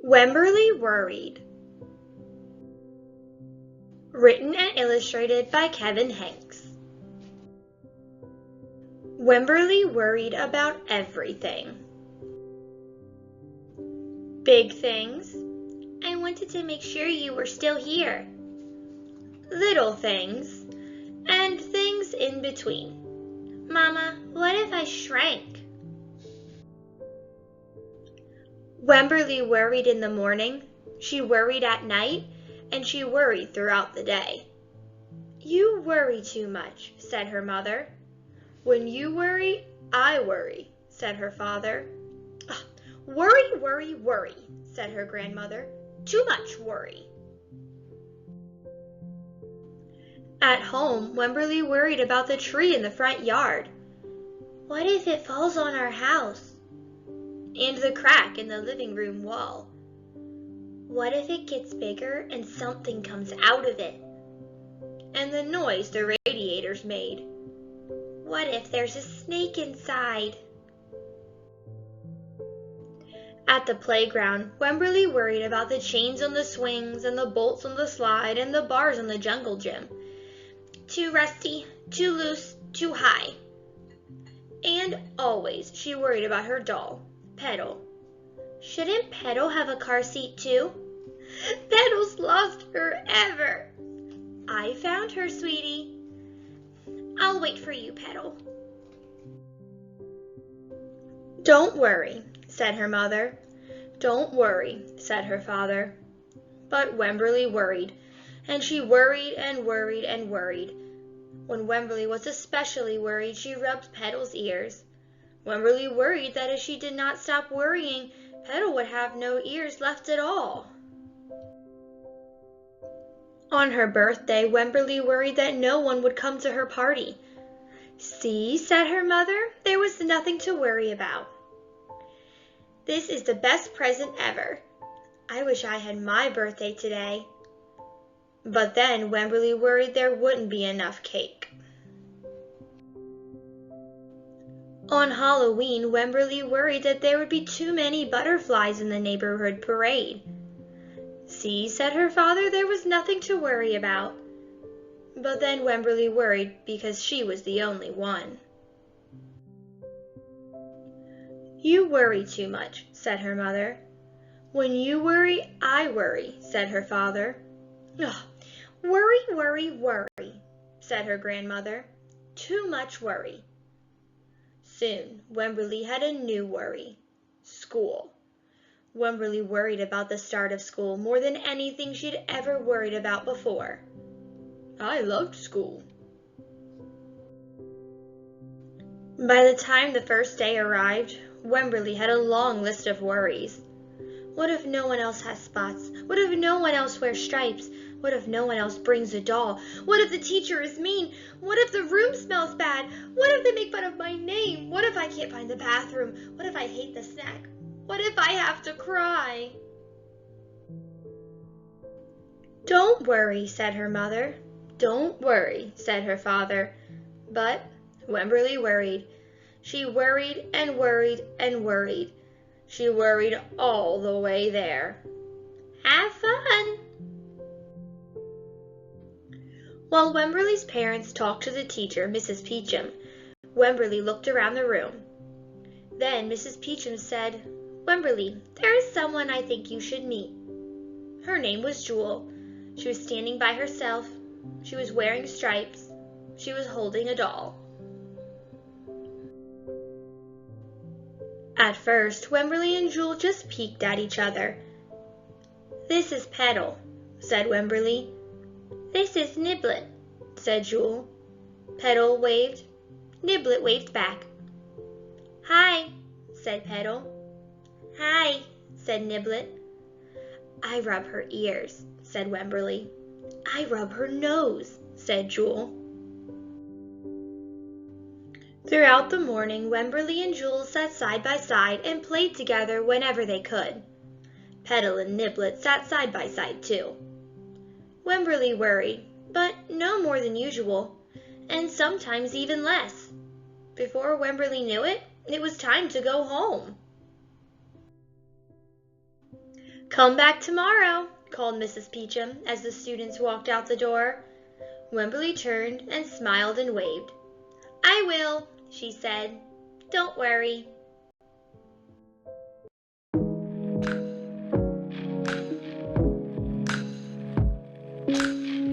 Wemberly Worried. Written and illustrated by Kevin Henkes. Wemberly worried about everything. Big things. I wanted to make sure you were still here. Little things. And things in between. Mama, what if I shrank? Wemberly worried in the morning, she worried at night, and she worried throughout the day. You worry too much, said her mother. When you worry, I worry, said her father. Worry, worry, worry, said her grandmother. Too much worry. At home, Wemberly worried about the tree in the front yard. What if it falls on our house? And the crack in the living room wall. What if it gets bigger and something comes out of it? And the noise the radiators made. What if there's a snake inside? At the playground, Wemberly worried about the chains on the swings and the bolts on the slide and the bars on the jungle gym. Too rusty, too loose, too high. And always she worried about her doll, Petal. Shouldn't Petal have a car seat too? Petal's lost forever. I found her, sweetie. I'll wait for you, Petal. Don't worry, said her mother. Don't worry, said her father. But Wemberly worried, and she worried and worried and worried. When Wemberly was especially worried, she rubbed Petal's ears. Wemberly worried that if she did not stop worrying, Petal would have no ears left at all. On her birthday, Wemberly worried that no one would come to her party. See, said her mother, there was nothing to worry about. This is the best present ever. I wish I had my birthday today. But then Wemberly worried there wouldn't be enough cake. On Halloween, Wemberly worried that there would be too many butterflies in the neighborhood parade. See, said her father, there was nothing to worry about. But then Wemberly worried because she was the only one. You worry too much, said her mother. When you worry, I worry, said her father. Worry, worry, worry, said her grandmother. Too much worry. Soon, Wemberly had a new worry, school. Wemberly worried about the start of school more than anything she'd ever worried about before. I loved school. By the time the first day arrived, Wemberly had a long list of worries. What if no one else has spots? What if no one else wears stripes? What if no one else brings a doll? What if the teacher is mean? What if the room smells bad? What if they make fun of my name? What if I can't find the bathroom? What if I hate the snack? What if I have to cry? Don't worry, said her mother. Don't worry, said her father. But Wemberly worried. She worried and worried and worried. She worried all the way there. Have fun! While Wemberly's parents talked to the teacher, Mrs. Peachum, Wemberly looked around the room. Then Mrs. Peachum said, Wemberly, there is someone I think you should meet. Her name was Jewel. She was standing by herself. She was wearing stripes. She was holding a doll. At first, Wemberly and Jewel just peeked at each other. This is Petal, said Wemberly. This is Niblet, said Jewel. Petal waved. Niblet waved back. Hi, said Petal. Hi, said Niblet. I rub her ears, said Wemberly. I rub her nose, said Jewel. Throughout the morning, Wemberly and Jewel sat side by side and played together whenever they could. Petal and Niblet sat side by side too. Wemberly worried, but no more than usual, and sometimes even less. Before Wemberly knew it, it was time to go home. "Come back tomorrow," called Mrs. Peachum as the students walked out the door. Wemberly turned and smiled and waved. "I will," she said. "Don't worry."